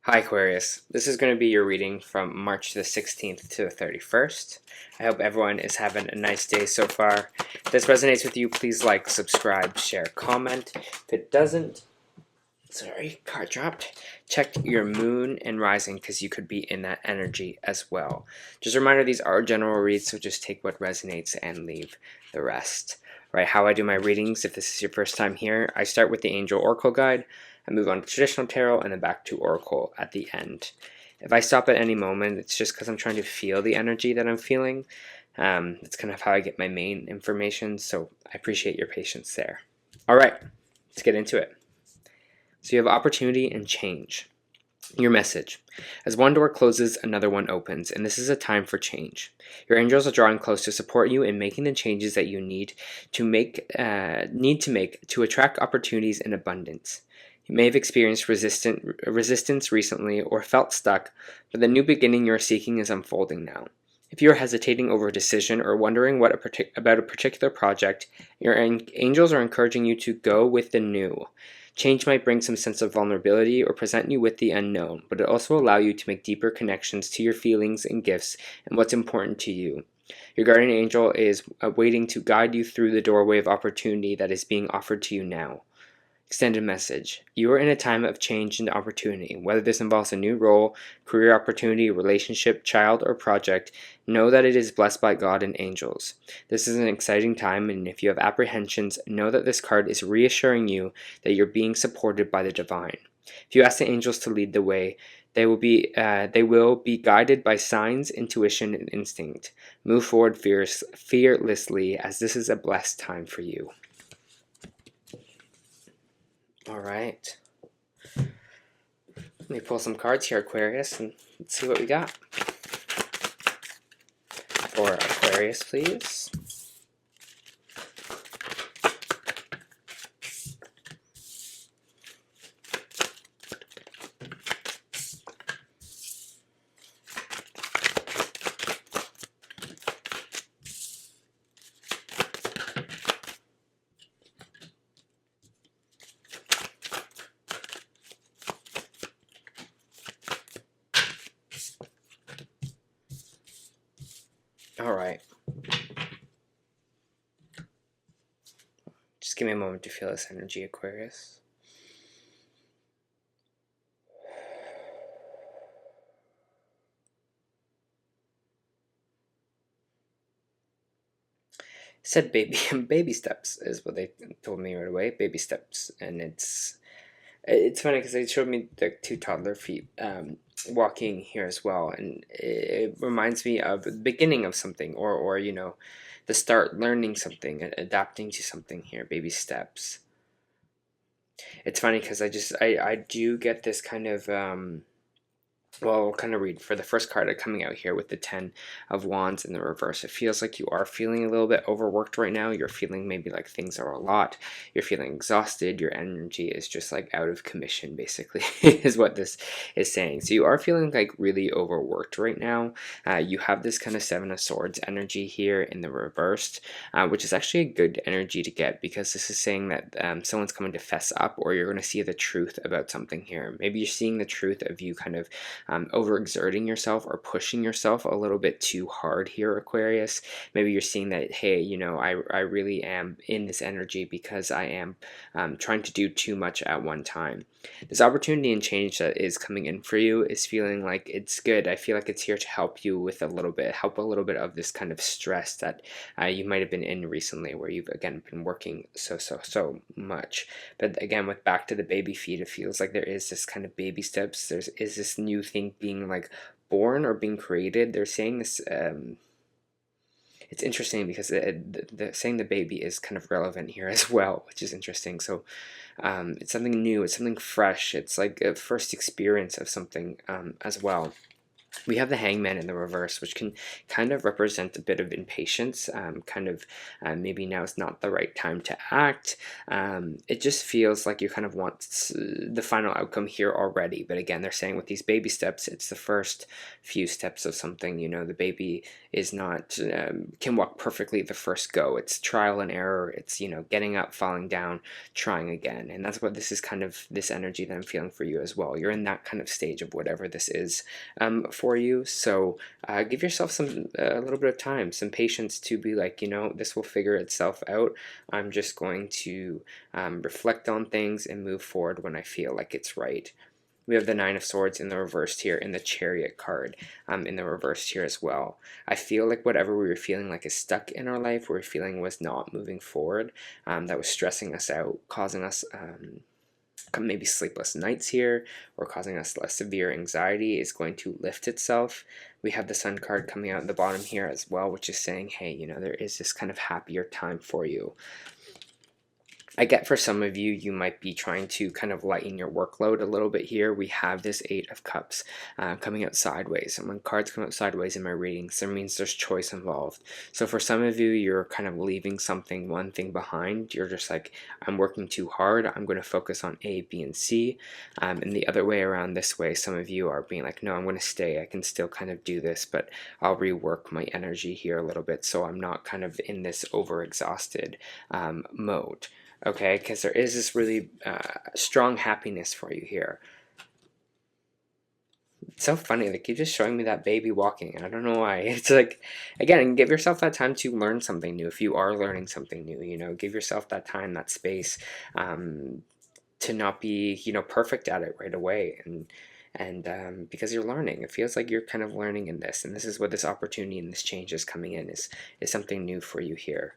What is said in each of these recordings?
Hi Aquarius, this is going to be your reading from March the 16th to the 31st. I hope everyone is having a nice day so far. If this resonates with you, please like, subscribe, share, comment. If it doesn't, sorry, card dropped. Check your moon and rising because you could be in that energy as well. Just a reminder, these are general reads, so just take what resonates and leave the rest. Right, how I do my readings, if this is your first time here, I start with the Angel Oracle Guide. I move on to traditional tarot and then back to Oracle at the end. If I stop at any moment, it's just because I'm trying to feel the energy that I'm feeling. That's kind of how I get my main information, so I appreciate your patience there. All right, let's get into it. So you have opportunity and change. Your message. As one door closes, another one opens, and this is a time for change. Your angels are drawing close to support you in making the changes that you need to make to attract opportunities in abundance. You may have experienced resistance recently or felt stuck, but the new beginning you're seeking is unfolding now. If you are hesitating over a decision or wondering about a particular project, your angels are encouraging you to go with the new. Change might bring some sense of vulnerability or present you with the unknown, but it also allow you to make deeper connections to your feelings and gifts and what's important to you. Your guardian angel is waiting to guide you through the doorway of opportunity that is being offered to you now. Extended message. You are in a time of change and opportunity. Whether this involves a new role, career opportunity, relationship, child, or project, know that it is blessed by God and angels. This is an exciting time, and if you have apprehensions, know that this card is reassuring you that you're being supported by the divine. If you ask the angels to lead the way, they will be guided by signs, intuition, and instinct. Move forward fearlessly, as this is a blessed time for you. All right. Let me pull some cards here, Aquarius, and let's see what we got. For Aquarius, please. All right. Just give me a moment to feel this energy, Aquarius. Said baby steps is what they told me right away. Baby steps, and it's funny because they showed me the two toddler feet walking here as well, and it reminds me of the beginning of something, or the start learning something, adapting to something here. Baby steps. It's funny because I do get this kind of well, I'll kind of read for the first card coming out here with the 10 of Wands in the reverse. It feels like you are feeling a little bit overworked right now. You're feeling maybe like things are a lot. You're feeling exhausted. Your energy is just like out of commission, basically, is what this is saying. So you are feeling like really overworked right now. You have this kind of Seven of Swords energy here in the reversed, which is actually a good energy to get because this is saying that someone's coming to fess up, or you're going to see the truth about something here. Maybe you're seeing the truth of you kind of overexerting yourself or pushing yourself a little bit too hard here, Aquarius. Maybe you're seeing that, hey, I really am in this energy because I am trying to do too much at one time. This opportunity and change that is coming in for you is feeling like it's good. I feel like it's here to help you with a little bit of this kind of stress that you might have been in recently, where you've again been working so much. But again, with back to the baby feet, it feels like there is this kind of baby steps. Is this new thing being like born or being created. They're saying this. It's interesting because saying the baby is kind of relevant here as well, which is interesting. So it's something new. It's something fresh. It's like a first experience of something as well. We have the Hangman in the reverse, which can kind of represent a bit of impatience, maybe now is not the right time to act. It just feels like you kind of want the final outcome here already. But again, they're saying with these baby steps, it's the first few steps of something. You know, the baby is not, can walk perfectly the first go. It's trial and error. It's, you know, getting up, falling down, trying again. And that's what this is kind of, this energy that I'm feeling for you as well. You're in that kind of stage of whatever this is for you. So give yourself a little bit of time, some patience to be like, you know, this will figure itself out. I'm just going to reflect on things and move forward when I feel like it's right. We have the Nine of Swords in the reversed here, and the Chariot card in the reversed here as well. I feel like whatever we were feeling like is stuck in our life, we were feeling was not moving forward, that was stressing us out, causing us maybe sleepless nights here, or causing us less severe anxiety, is going to lift itself. We have the Sun card coming out at the bottom here as well, which is saying, hey, you know, there is this kind of happier time for you. I get for some of you, you might be trying to kind of lighten your workload a little bit here. We have this Eight of Cups coming out sideways. And when cards come out sideways in my readings, that means there's choice involved. So for some of you, you're kind of leaving one thing behind. You're just like, I'm working too hard. I'm going to focus on A, B, and C. And the other way around this way, some of you are being like, no, I'm going to stay. I can still kind of do this, but I'll rework my energy here a little bit so I'm not kind of in this overexhausted mode. Okay, because there is this really strong happiness for you here. It's so funny, like you're just showing me that baby walking. I don't know why. It's like, again, give yourself that time to learn something new. If you are learning something new, you know, give yourself that time, that space to not be, you know, perfect at it right away. And because you're learning, it feels like you're kind of learning in this. And this is what this opportunity and this change is coming in, is something new for you here.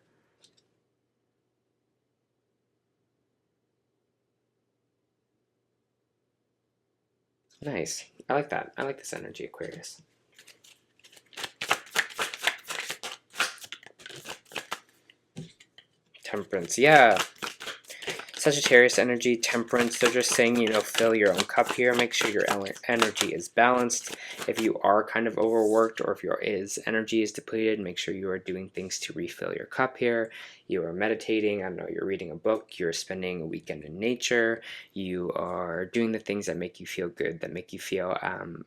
Nice. I like that. I like this energy, Aquarius. Temperance. Yeah. Sagittarius energy, Temperance. They're just saying, you know, fill your own cup here. Make sure your energy is balanced. If you are kind of overworked, or if your energy is depleted, make sure you are doing things to refill your cup here. You are meditating, I don't know, you're reading a book, you're spending a weekend in nature, you are doing the things that make you feel good, that make you feel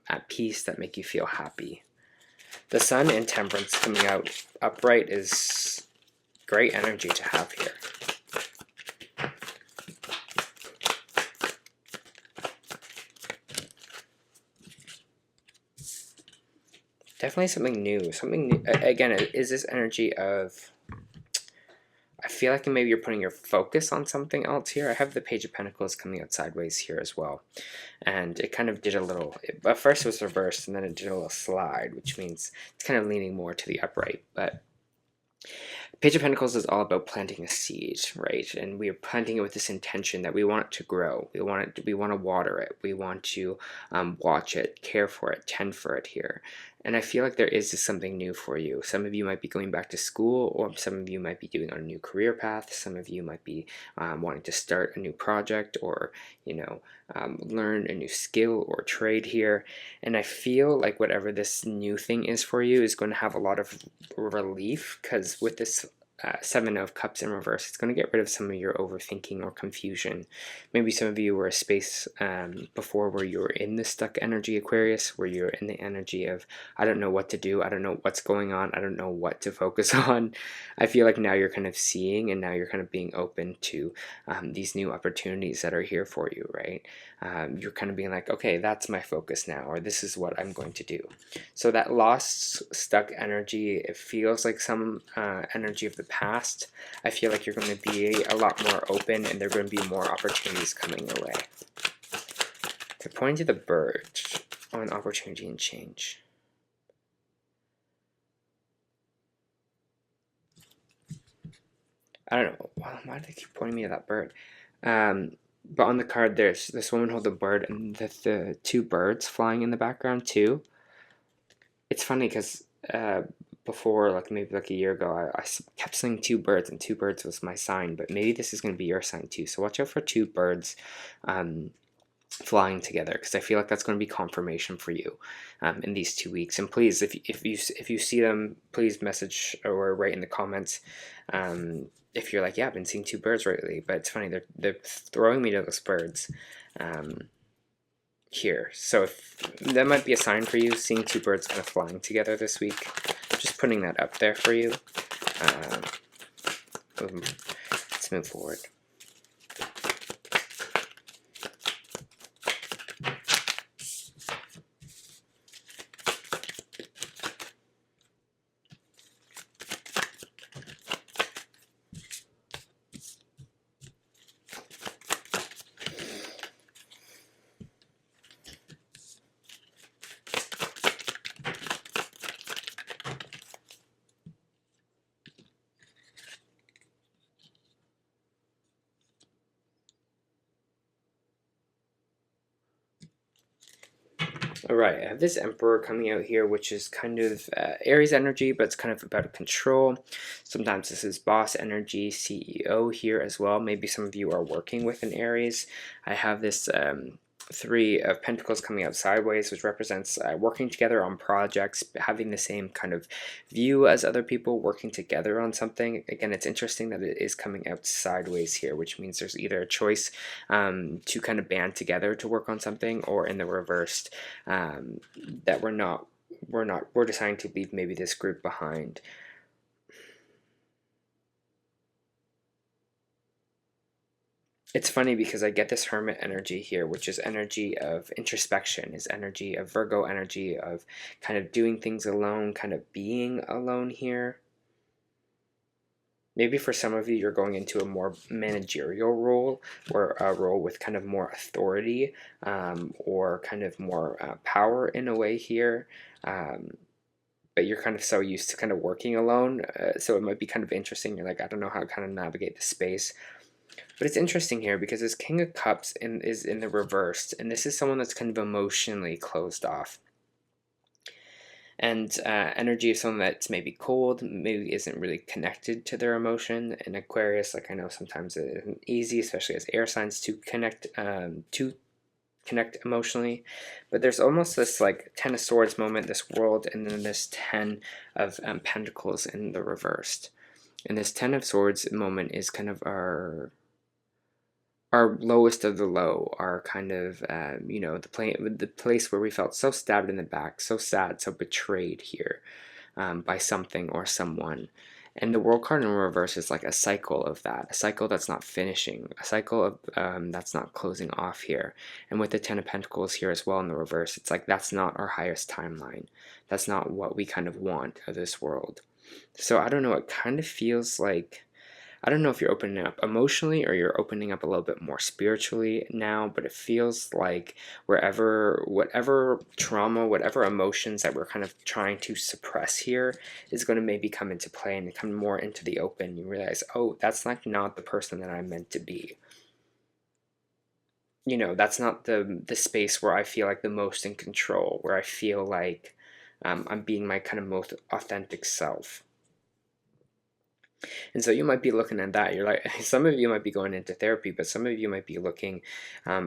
at peace, that make you feel happy. The Sun and Temperance coming out upright is great energy to have here. Definitely something new. Something new. Again, is this energy of, I feel like maybe you're putting your focus on something else here. I have the Page of Pentacles coming out sideways here as well. And it kind of did a little, at first it was reversed, and then it did a little slide, which means it's kind of leaning more to the upright. But Page of Pentacles is all about planting a seed, right? And we are planting it with this intention that we want it to grow. We want to water it. We want to watch it, care for it, tend for it here. And I feel like there is just something new for you. Some of you might be going back to school, or some of you might be doing a new career path. Some of you might be wanting to start a new project, or, you know, learn a new skill or trade here. And I feel like whatever this new thing is for you is going to have a lot of relief, because with this Seven of Cups in reverse, it's going to get rid of some of your overthinking or confusion. Maybe some of you were a space before where you were in the stuck energy, Aquarius, where you're in the energy of, I don't know what to do, I don't know what's going on, I don't know what to focus on. I feel like now you're kind of seeing, and now you're kind of being open to these new opportunities that are here for you, right? You're kind of being like, okay, that's my focus now, or this is what I'm going to do. So that lost, stuck energy, it feels like some energy of the past. I feel like you're going to be a lot more open, and there are going to be more opportunities coming your way. They're pointing to the bird on opportunity and change. I don't know. Why do they keep pointing me to that bird? But on the card, there's this woman holding a bird, and the two birds flying in the background too. It's funny because before, like maybe like a year ago, I kept saying two birds, and two birds was my sign. But maybe this is going to be your sign too. So watch out for two birds flying together, because I feel like that's going to be confirmation for you in these 2 weeks. And please, if you see them, please message or write in the comments if you're like, yeah, I've been seeing 2 birds lately. But it's funny, they're throwing me to those birds here. So if that might be a sign for you, seeing 2 birds kind of flying together this week. Just putting that up there for you. Let's move forward. Alright, I have this Emperor coming out here, which is kind of Aries energy, but it's kind of about control. Sometimes this is boss energy, CEO here as well. Maybe some of you are working with an Aries. I have this 3 of Pentacles coming out sideways, which represents working together on projects, having the same kind of view as other people, working together on something. Again, it's interesting that it is coming out sideways here, which means there's either a choice to kind of band together to work on something, or in the reversed, that we're deciding to leave maybe this group behind. It's funny because I get this Hermit energy here, which is energy of introspection, is energy of Virgo energy of kind of doing things alone, kind of being alone here. Maybe for some of you, you're going into a more managerial role, or a role with kind of more authority, or kind of more power in a way here. But you're kind of so used to kind of working alone, so it might be kind of interesting. You're like, I don't know how to kind of navigate the space. But it's interesting here because this King of Cups is in the reversed, and this is someone that's kind of emotionally closed off. And energy of someone that's maybe cold, maybe isn't really connected to their emotion. In Aquarius, like I know sometimes it isn't easy, especially as air signs, to connect emotionally. But there's almost this like 10 of Swords moment, this world, and then this 10 of Pentacles in the reversed. And this 10 of Swords moment is kind of our lowest of the low, our kind of, the place where we felt so stabbed in the back, so sad, so betrayed here by something or someone. And the World card in reverse is like a cycle of that, a cycle that's not finishing, a cycle of that's not closing off here. And with the 10 of Pentacles here as well in the reverse, it's like that's not our highest timeline. That's not what we kind of want of this world. So I don't know, it kind of feels like, I don't know if you're opening up emotionally or you're opening up a little bit more spiritually now, but it feels like whatever trauma, whatever emotions that we're kind of trying to suppress here is going to maybe come into play and come more into the open. You realize, oh, that's like not the person that I'm meant to be. You know, that's not the space where I feel like the most in control, where I feel like I'm being my kind of most authentic self. And so you might be looking at that. You're like, some of you might be going into therapy, but some of you might be looking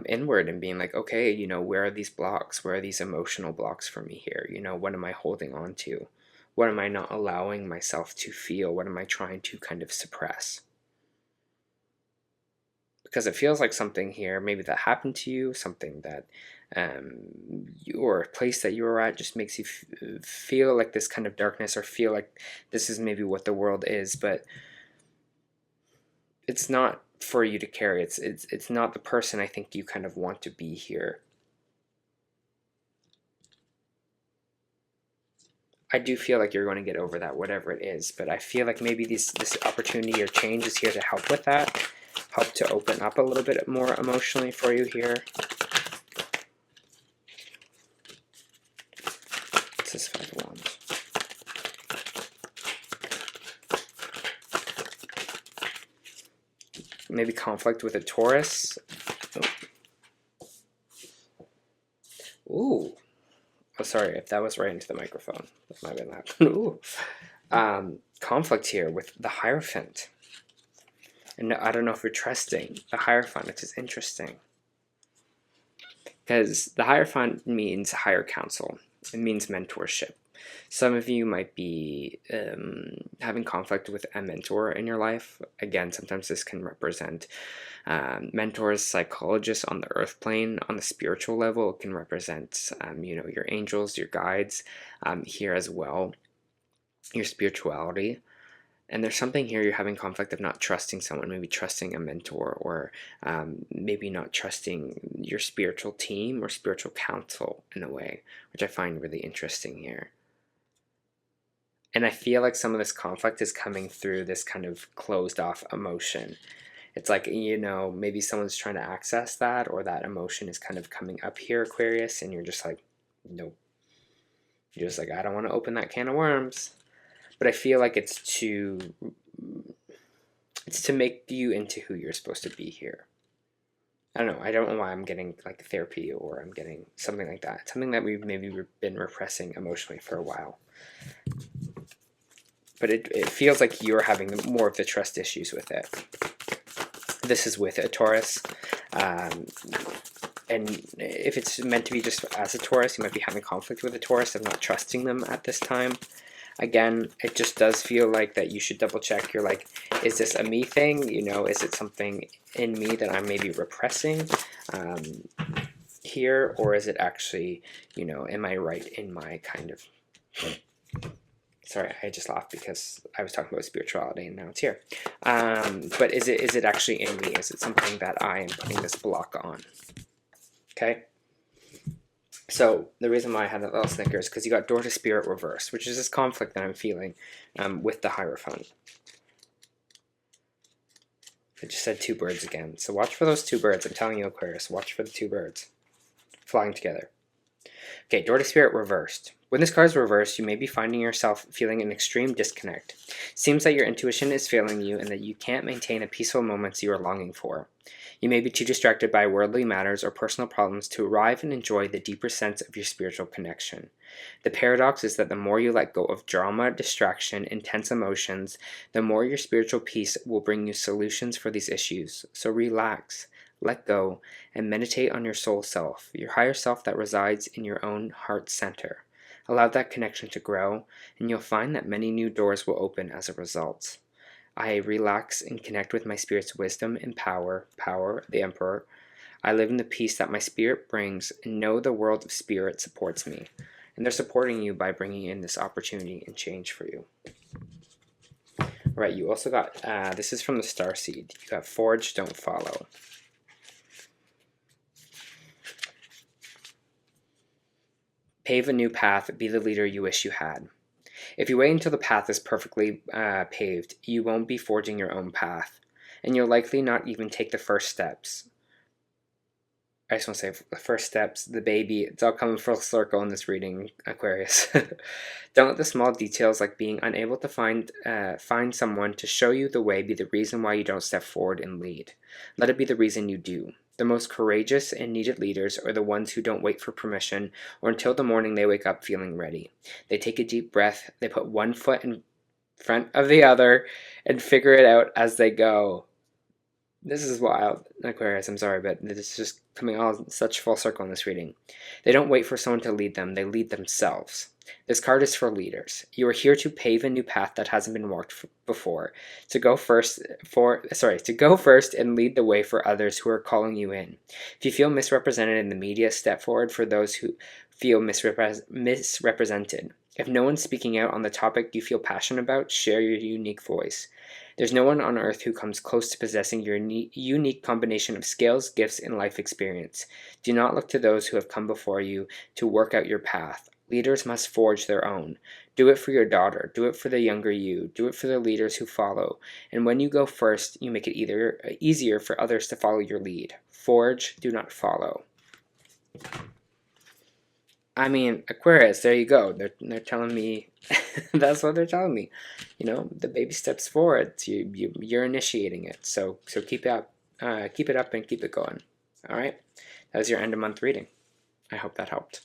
inward and being like, okay, you know, where are these blocks? Where are these emotional blocks for me here? You know, what am I holding on to? What am I not allowing myself to feel? What am I trying to kind of suppress? Because it feels like something here, maybe that happened to you, something that or a place that you were at just makes you feel like this kind of darkness, or feel like this is maybe what the world is, but it's not for you to carry. It's not the person I think you kind of want to be here. I do feel like you're going to get over that, whatever it is, but I feel like maybe this opportunity or change is here to help with that, help to open up a little bit more emotionally for you here. What's this 5 of Wands? Maybe conflict with a Taurus. Ooh. Oh, sorry if that was right into the microphone. That might have been loud. Ooh. Conflict here with the Hierophant. And I don't know if you're trusting the Hierophant, which is interesting. because the Hierophant means higher counsel. It means mentorship. Some of you might be having conflict with a mentor in your life. Again, sometimes this can represent mentors, psychologists on the earth plane. On the spiritual level, it can represent your angels, your guides here as well, your spirituality. And there's something here you're having conflict of not trusting someone, maybe trusting a mentor, or maybe not trusting your spiritual team or spiritual counsel in a way, which I find really interesting here. And I feel like some of this conflict is coming through this kind of closed off emotion. It's like, maybe someone's trying to access that, or that emotion is kind of coming up here, Aquarius, and you're just like, nope. You're just like, I don't want to open that can of worms. But I feel like it's to make you into who you're supposed to be here. I don't know why I'm getting like therapy, or I'm getting something like that. Something that we've maybe been repressing emotionally for a while. But it feels like you're having more of the trust issues with it. This is with a Taurus. And if it's meant to be just as a Taurus, you might be having conflict with a Taurus of not trusting them at this time. Again, it just does feel like that you should double check. You're like, is this a me thing? Is it something in me that I'm maybe repressing here? Or is it actually, am I right in my kind of... Sorry, I just laughed because I was talking about spirituality and now it's here. But is it actually in me? Is it something that I am putting this block on? Okay? So the reason why I had that little snicker is because you got Door to Spirit reversed, which is this conflict that I'm feeling with the Hierophant. I just said two birds again. So watch for those two birds. I'm telling you, Aquarius, watch for the two birds flying together. Okay, Door to Spirit reversed. When this card is reversed, you may be finding yourself feeling an extreme disconnect. Seems that your intuition is failing you and that you can't maintain a peaceful moments you are longing for. You may be too distracted by worldly matters or personal problems to arrive and enjoy the deeper sense of your spiritual connection. The paradox is that the more you let go of drama, distraction, intense emotions, the more your spiritual peace will bring you solutions for these issues. So relax, let go, and meditate on your soul self, your higher self that resides in your own heart center. Allow that connection to grow, and you'll find that many new doors will open as a result. I relax and connect with my spirit's wisdom and power, the Emperor. I live in the peace that my spirit brings, and know the world of spirit supports me. And they're supporting you by bringing in this opportunity and change for you. Right, you also got, this is from the Starseed. You got Forge, Don't Follow. Pave a new path, be the leader you wish you had. If you wait until the path is perfectly paved, you won't be forging your own path, and you'll likely not even take the first steps. I just want to say, the first steps, the baby, it's all coming full circle in this reading, Aquarius. Don't let the small details like being unable to find someone to show you the way be the reason why you don't step forward and lead. Let it be the reason you do. The most courageous and needed leaders are the ones who don't wait for permission or until the morning they wake up feeling ready. They take a deep breath, they put one foot in front of the other, and figure it out as they go. This is wild, Aquarius, I'm sorry, but this is just coming all such full circle in this reading. They don't wait for someone to lead them, they lead themselves. This card is for leaders. You are here to pave a new path that hasn't been walked before. To go first and lead the way for others who are calling you in. If you feel misrepresented in the media, step forward for those who feel misrepresented. If no one's speaking out on the topic you feel passionate about, share your unique voice. There's no one on earth who comes close to possessing your unique combination of skills, gifts, and life experience. Do not look to those who have come before you to work out your path. Leaders must forge their own. Do it for your daughter. Do it for the younger you. Do it for the leaders who follow. And when you go first, you make it easier for others to follow your lead. Forge, do not follow. I mean, Aquarius, there you go. They're telling me, that's what they're telling me. The baby steps forward. You're initiating it. So keep it up and keep it going. All right? That was your end of month reading. I hope that helped.